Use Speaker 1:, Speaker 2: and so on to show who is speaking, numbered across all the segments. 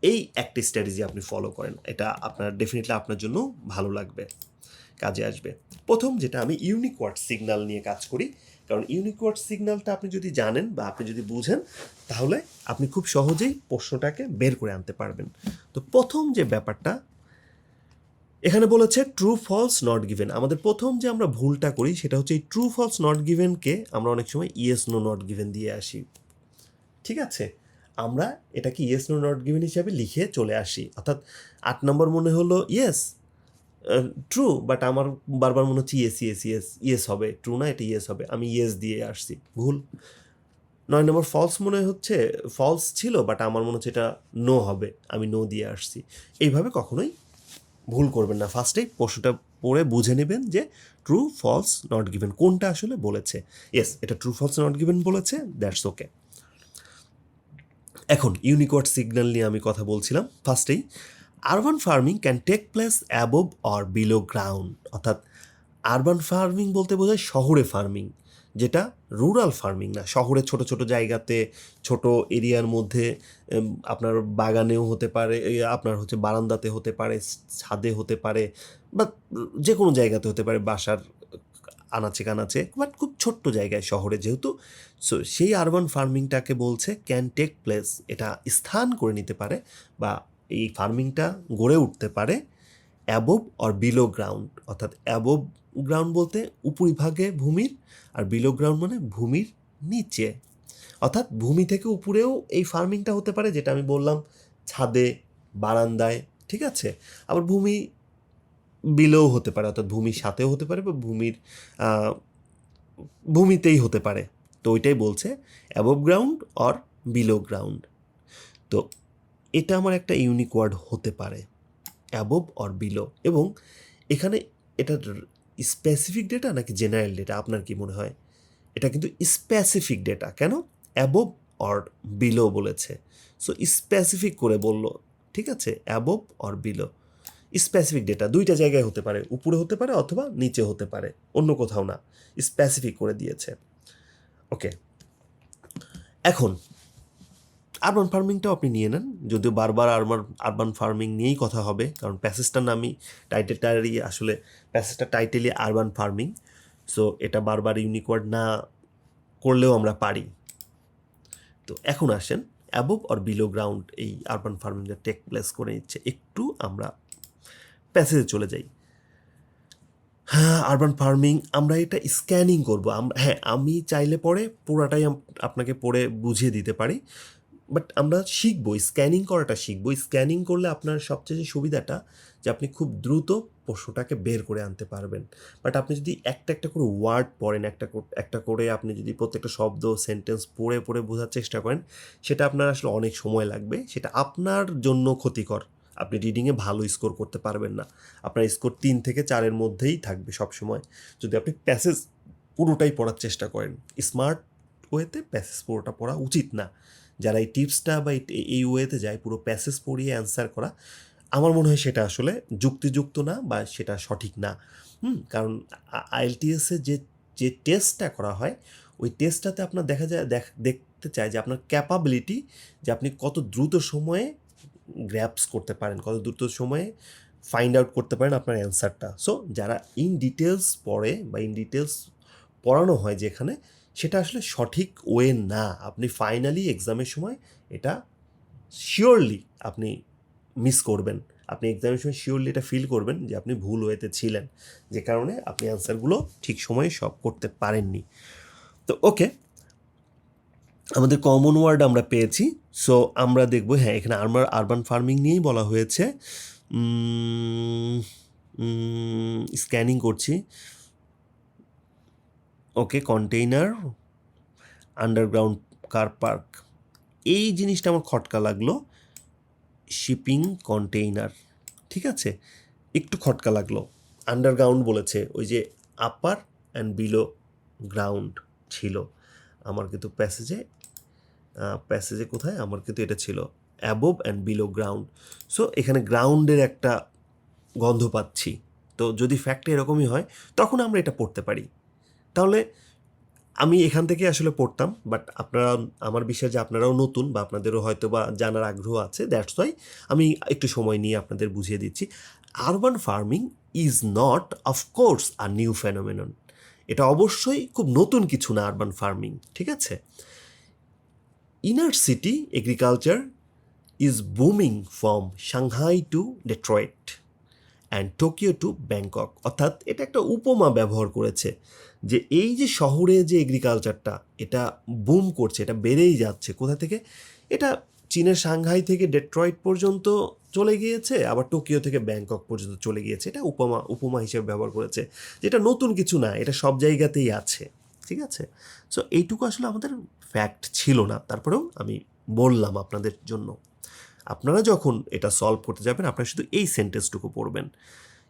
Speaker 1: এই একটা স্ট্র্যাটেজি আপনি ফলো করেন, এটা আপনার ডেফিনেটলি আপনার জন্য ভালো লাগবে, কাজে আসবে। প্রথম যেটা, আমি ইউনিক ওয়ার্ড সিগন্যাল নিয়ে কাজ করি, কারণ ইউনিক ওয়ার্ড সিগন্যালটা আপনি যদি জানেন বা আপনি যদি বুঝেন, তাহলে আপনি খুব সহজেই প্রশ্নটাকে বের করে আনতে পারবেন। তো প্রথম যে ব্যাপারটা এখানে বলেছে ট্রু ফলস নট গিভেন। আমাদের প্রথম যে আমরা ভুলটা করি সেটা হচ্ছে এই ট্রু ফলস নট গিভেনকে আমরা অনেক সময় ইয়েস নো নট গিভেন দিয়ে আসি। ঠিক আছে, আমরা এটাকে ইয়েস নো নট গিভেন হিসাবে লিখে চলে আসি, অর্থাৎ 8 নম্বর মনে হলো ইয়েস ট্রু, বাট আমার বারবার মনে হচ্ছে ইয়েস ইয়েস ইয়েস, ইয়েস হবে, ট্রু না, এটা ইয়েস হবে, আমি ইয়েস দিয়ে আসছি, ভুল। 9 নম্বর ফলস মনে হচ্ছে ফলস ছিল, বাট আমার মনে হচ্ছে এটা নো হবে, আমি নো দিয়ে আসছি। এইভাবে কখনোই ভুল করবেন না, ফার্স্টেই প্রশ্নটা পড়ে বুঝে নেবেন যে ট্রু ফলস নট গিভেন কোনটা আসলে বলেছে। ইয়েস, এটা ট্রু ফলস নট গিভেন বলেছে, দ্যাটস ওকে। এখন ইউনিকোড সিগন্যাল নিয়ে আমি কথা বলছিলাম। ফার্স্টেই urban farming can take place above or below ground, অর্থাৎ আরবান ফার্মিং বলতে বোঝায় শহরে ফার্মিং, যেটা রুরাল ফার্মিং না। শহরে ছোট ছোট জায়গাতে, ছোট এরিয়ার মধ্যে, আপনার বাগানেও হতে পারে, আপনার হচ্ছে বারান্দাতে হতে পারে, ছাদে হতে পারে, বা যে কোনো জায়গাতে হতে পারে, বাসার আনাচে কানাচে, বাট খুব ছোট্ট জায়গায় শহরে যেহেতু। সো সেই আরবান ফার্মিংটাকে বলছে ক্যান টেক প্লেস, এটা স্থান করে নিতে পারে বা এই ফার্মিংটা গড়ে উঠতে পারে অ্যাবভ অর বিলো গ্রাউন্ড, অর্থাৎ অ্যাবভ গ্রাউন্ড বলতে উপরিভাগে ভূমির, আর বিলো গ্রাউন্ড মানে ভূমির নিচে, অর্থাৎ ভূমি থেকে উপরেও এই ফার্মিংটা হতে পারে, যেটা আমি বললাম ছাদে, বারান্দায়, ঠিক আছে। আবার ভূমি বিলোও হতে পারে, অর্থাৎ ভূমির সাথেও হতে পারে বা ভূমিতেই হতে পারে। তো ওইটাই বলছে above ground or below ground. তো এটা আমার একটা ইউনিক ওয়ার্ড হতে পারে, অ্যাবভ অর বিলো। এবং এখানে এটা স্পেসিফিক ডেটা নাকি জেনারেল ডেটা, আপনার কি মনে হয়? এটা কিন্তু স্পেসিফিক ডেটা। কেন? অ্যাবভ অর বিলো বলেছে, সো স্পেসিফিক করে বলল, ঠিক আছে, above or below. Specific data দুইটা জায়গায় হতে পারে, উপরে হতে পারে অথবা নিচে হতে পারে, অন্য কোথাও না, স্পেসিফিক করে দিয়েছে। ওকে, এখন আরবান ফার্মিংটাও আপনি নিয়ে নেন, যদিও বারবার আরবান ফার্মিং নিয়েই কথা হবে, কারণ প্যাসেজটার নামই, টাইটেলটারই আসলে, প্যাসেজটা টাইটেলই আরবান ফার্মিং। সো এটা বারবার ইউনিক ওয়ার্ড না করলেও আমরা পারি। তো এখন আসেন অ্যাবভ অর বিলো গ্রাউন্ড এই আরবান ফার্মিংটা টেক প্লেস করে নিচ্ছে, একটু আমরা প্যাসেজে চলে যাই। হ্যাঁ, আরবান ফার্মিং আমরা এটা স্ক্যানিং করবো। হ্যাঁ, আমি চাইলে পরে পুরাটাই আপনাকে পড়ে বুঝিয়ে দিতে পারি, বাট আমরা শিখবো, স্ক্যানিং করাটা শিখবো। স্ক্যানিং করলে আপনার সবচেয়ে যে সুবিধাটা, যে আপনি খুব দ্রুত প্রশ্নটাকে বের করে আনতে পারবেন। বাট আপনি যদি একটা একটা করে ওয়ার্ড পড়েন, একটা করে আপনি যদি প্রত্যেকটা শব্দ সেন্টেন্স পড়ে পড়ে বোঝার চেষ্টা করেন, সেটা আপনার আসলে অনেক সময় লাগবে, সেটা আপনার জন্য ক্ষতিকর। আপনি রিডিংয়ে ভালো স্কোর করতে পারবেন না, আপনার স্কোর 3 থেকে 4-এর মধ্যেই থাকবে সবসময়, যদি আপনি প্যাসেজ পুরোটাই পড়ার চেষ্টা করেন। স্মার্ট ওয়েতে প্যাসেজ পুরোটা পড়া উচিত না। যারা এই টিপসটা বা এই ওয়েতে যায় পুরো প্যাসেজ পড়িয়ে অ্যান্সার করা, আমার মনে হয় সেটা আসলে যুক্তিযুক্ত না বা সেটা সঠিক না। কারণ আইএলটিএসে যে টেস্টটা করা হয়, ওই টেস্টটাতে আপনার দেখা যায় দেখতে চায় যে আপনার ক্যাপাবিলিটি, যে আপনি কত দ্রুত সময়ে গ্র্যাপস করতে পারেন, কত দ্রুত সময়ে ফাইন্ড আউট করতে পারেন আপনার অ্যান্সারটা। সো যারা ইন ডিটেলস পড়ে বা ইন ডিটেলস পড়ানো হয় যেখানে, সেটা আসলে সঠিক ওয়ে না। আপনি ফাইনালি এক্সামের সময় এটা শিওরলি আপনি মিস করবেন। আপনি এক্সামের সময় শিওরলি এটা ফিল করবেন যে আপনি ভুল ওয়েতে ছিলেন, যে কারণে আপনি অ্যান্সারগুলো ঠিক সময়ে সব করতে পারেননি। তো ওকে, আমাদের কমন ওয়ার্ড আমরা পেয়েছি। সো আমরা দেখব, হ্যাঁ, এখানে আরবান ফার্মিং নিয়েই বলা হয়েছে। স্ক্যানিং করছি। ওকে, কন্টেইনার, আন্ডারগ্রাউন্ড কার পার্ক, এই জিনিসটা আমার খটকা লাগলো। শিপিং কন্টেইনার, ঠিক আছে, একটু খটকা লাগলো। আন্ডারগ্রাউন্ড বলেছে, ওই যে আপার অ্যান্ড বিলো গ্রাউন্ড ছিল আমার, কিন্তু প্যাসেজে কোথায় আমার কিন্তু এটা ছিল above and below ground. So এখানে গ্রাউন্ডের একটা গন্ধ পাচ্ছি। তো যদি ফ্যাক্টটা এরকমই হয়, তখন আমরা এটা পড়তে পারি। তাহলে আমি এখান থেকে আসলে পড়তাম, বাট আপনারা, আমার বিশ্বাস যে আপনারাও নতুন বা আপনাদেরও হয়তো বা জানার আগ্রহ আছে, দ্যাটস ওয়াই আমি একটু সময় নিয়ে আপনাদের বুঝিয়ে দিচ্ছি। Urban farming is not of course a new phenomenon. এটা অবশ্যই খুব নতুন কিছু না আরবান ফার্মিং, ঠিক আছে? Inner city agriculture is booming from Shanghai to Detroit and Tokyo to Bangkok. অর্থাৎ এটা একটা উপমা ব্যবহার করেছে যে এই যে শহরে যে এগ্রিকালচারটা এটা বুম করছে, এটা বেড়েই যাচ্ছে। কোথা থেকে? এটা চীনের সাংহাই থেকে ডেট্রয়েট পর্যন্ত চলে গিয়েছে, আবার টোকিও থেকে ব্যাংকক পর্যন্ত চলে গিয়েছে। এটা উপমা হিসেবে ব্যবহার করেছে, যেটা নতুন কিছু না, এটা সব জায়গাতেই আছে, ঠিক আছে? সো এইটুকু আসলে আমাদের ফ্যাক্ট ছিল না, তারপরেও আমি বললাম আপনাদের জন্য। আপনারা যখন এটা সলভ করতে যাবেন, আপনারা শুধু এই সেন্টেন্সটুকু পড়বেন,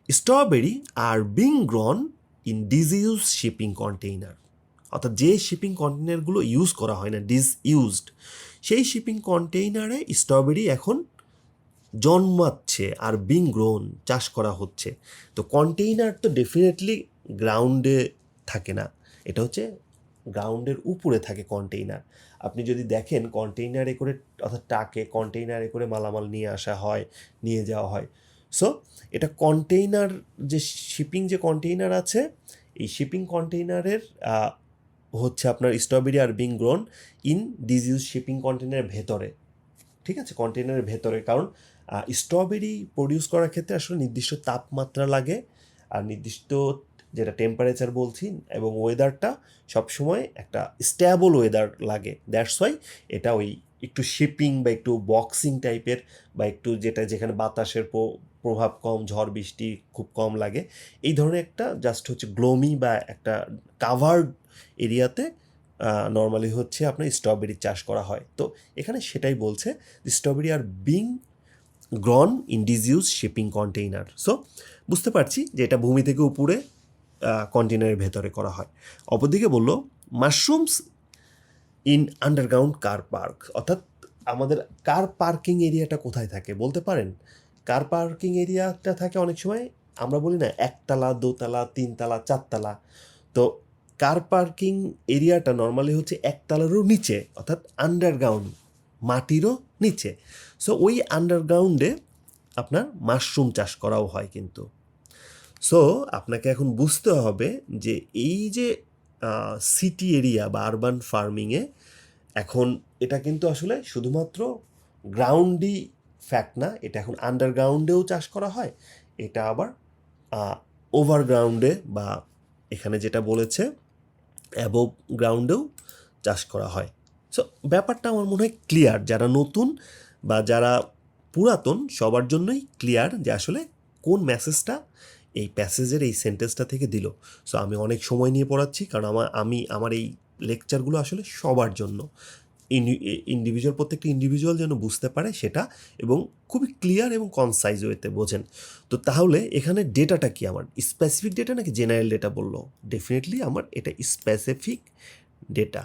Speaker 1: strawberry are being grown in ডিসইউজ shipping container. অর্থাৎ যে শিপিং কন্টেইনারগুলো ইউজ করা হয় না, ডিসইউজড, সেই শিপিং কন্টেইনারে স্ট্রবেরি এখন জন্মাচ্ছে আর বিং গ্রোন চাষ করা হচ্ছে। তো কন্টেইনার তো ডেফিনেটলি গ্রাউন্ডে থাকে না, এটা হচ্ছে গ্রাউন্ডের উপরে থাকে কন্টেইনার। আপনি যদি দেখেন কন্টেইনারে করে, অর্থাৎ ট্রাকে কন্টেইনারে করে মালামাল নিয়ে আসা হয়, নিয়ে যাওয়া হয়। সো এটা কন্টেইনার, যে শিপিং যে কন্টেইনার আছে, এই শিপিং কন্টেইনারের হচ্ছে আপনার strawberry are being grown in ডিসইউজ shipping কন্টেইনারের ভেতরে, ঠিক আছে? কন্টেইনারের ভেতরে, কারণ স্ট্রবেরি প্রডিউস করার ক্ষেত্রে আসলে নির্দিষ্ট তাপমাত্রা লাগে, আর নির্দিষ্ট যেটা টেম্পারেচার বলছি, এবং ওয়েদারটা সবসময় একটা স্ট্যাবল ওয়েদার লাগে। দ্যাটস ওয়াই এটা ওই একটু শিপিং বা একটু বক্সিং টাইপের, বা একটু যেটা যেখানে বাতাসের প্রভাব কম, ঝড় বৃষ্টি খুব কম লাগে, এই ধরনের একটা জাস্ট হচ্ছে গ্লোমি বা একটা কাভার্ড এরিয়াতে নর্মালি হচ্ছে আপনার স্ট্রবেরি চাষ করা হয়। তো এখানে সেটাই বলছে, strawberry are being grown in ডিসইউজ shipping container. So বুঝতে পারছি যে এটা ভূমি থেকে উপরে কন্টেইনারের ভেতরে করা হয়। অপরদিকে বলল mushrooms in underground car park. অর্থাৎ আমাদের কার পার্কিং এরিয়াটা কোথায় থাকে বলতে পারেন? কার পার্কিং এরিয়াটা থাকে অনেক সময়, আমরা বলি না একতলা, দোতলা, তিনতলা, চারতলা। তো কার পার্কিং এরিয়াটা নর্মালি হচ্ছে একতলারও নিচে, অর্থাৎ আন্ডারগ্রাউন্ড, মাটিরও নিচে। সো ওই আন্ডারগ্রাউন্ডে আপনার মাশরুম চাষ করাও হয় কিন্তু। সো আপনাকে এখন বুঝতে হবে যে এই যে সিটি এরিয়া বা আরবান ফার্মিংয়ে এখন এটা কিন্তু আসলে শুধুমাত্র গ্রাউন্ডই ফ্যাক্ট না, এটা এখন আন্ডারগ্রাউন্ডেও চাষ করা হয়, এটা আবার ওভারগ্রাউন্ডে বা এখানে যেটা বলেছে অ্যাবোভ গ্রাউন্ডেও চাষ করা হয়। সো ব্যাপারটা আমার মনে হয় ক্লিয়ার, যারা নতুন বা যারা পুরাতন সবার জন্যই ক্লিয়ার যে আসলে কোন মেসেজটা এই প্যাসেজের এই সেন্টেন্সটা থেকে দিল। সো আমি অনেক সময় নিয়ে পড়াচ্ছি, কারণ আমার এই লেকচারগুলো আসলে সবার জন্য, ইন্ডিভিজুয়াল, প্রত্যেকটা ইন্ডিভিজুয়াল যেন বুঝতে পারে সেটা, এবং খুবই ক্লিয়ার এবং কনসাইজ ওয়েতে বোঝেন। তো তাহলে এখানে ডেটাটা কি আমার স্পেসিফিক ডেটা নাকি জেনারেল ডেটা বললো? ডেফিনেটলি আমার এটা স্পেসিফিক ডেটা,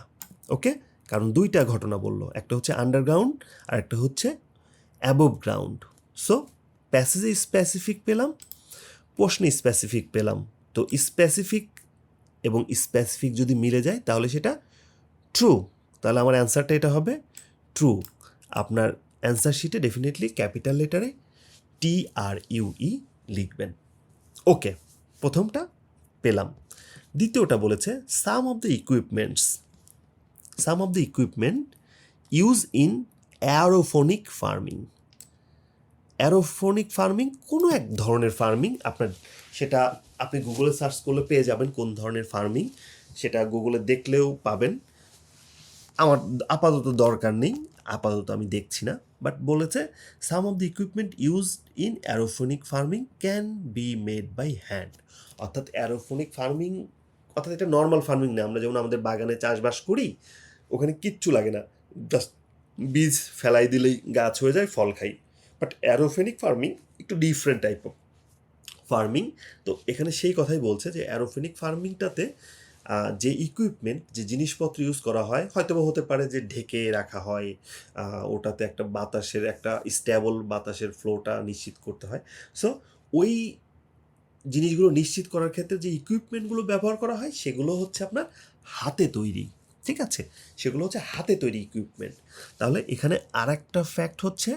Speaker 1: ওকে? কারণ দুইটা ঘটনা বললো, একটা হচ্ছে আন্ডারগ্রাউন্ড আর একটা হচ্ছে অ্যাবোভ গ্রাউন্ড। সো প্যাসেজে স্পেসিফিক পেলাম, প্রশ্নে স্পেসিফিক পেলাম। তো স্পেসিফিক এবং স্পেসিফিক যদি মিলে যায় তাহলে সেটা ট্রু, তাহলে আমার অ্যান্সারটা এটা হবে ট্রু। আপনার অ্যান্সার শিটে ডেফিনেটলি ক্যাপিটাল লেটারে TRUE লিখবেন। ওকে, প্রথমটা পেলাম। দ্বিতীয়টা বলেছে some of the equipment use in aeroponic farming. Aeroponic farming কোনো এক ধরনের ফার্মিং, আপনার সেটা আপনি গুগলে সার্চ করলে পেয়ে যাবেন কোন ধরনের ফার্মিং, সেটা গুগলে দেখলেও পাবেন। আমার আপাতত দরকার নেই, আপাতত আমি দেখছি না, বাট বলেছে some of the equipment used in aeroponic farming can be made by hand. অর্থাৎ অ্যারোফোনিক ফার্মিং, অর্থাৎ এটা নর্মাল ফার্মিং না, আমরা যেমন আমাদের বাগানে চাষবাস করি ওখানে কিচ্ছু লাগে না, জাস্ট বীজ ফেলাই দিলেই গাছ হয়ে যায়, ফল খাই। বাট অ্যারোফোনিক ফার্মিং একটু ডিফারেন্ট টাইপ অফ ফার্মিং। তো এখানে সেই কথাই বলছে যে অ্যারোফোনিক ফার্মিংটাতে যে ইকুইপমেন্ট, যে জিনিসপত্র ইউজ করা হয়, হয়তো বা হতে পারে যে ঢেকে রাখা হয়, ওটাতে একটা বাতাসের, একটা স্ট্যাবল বাতাসের ফ্লোটা নিশ্চিত করতে হয়। সো ওই জিনিসগুলো নিশ্চিত করার ক্ষেত্রে যে ইকুইপমেন্টগুলো ব্যবহার করা হয় সেগুলো হচ্ছে আপনার হাতে তৈরি, ঠিক আছে, সেগুলো হচ্ছে হাতে তৈরি ইকুইপমেন্ট। তাহলে এখানে আর একটা ফ্যাক্ট হচ্ছে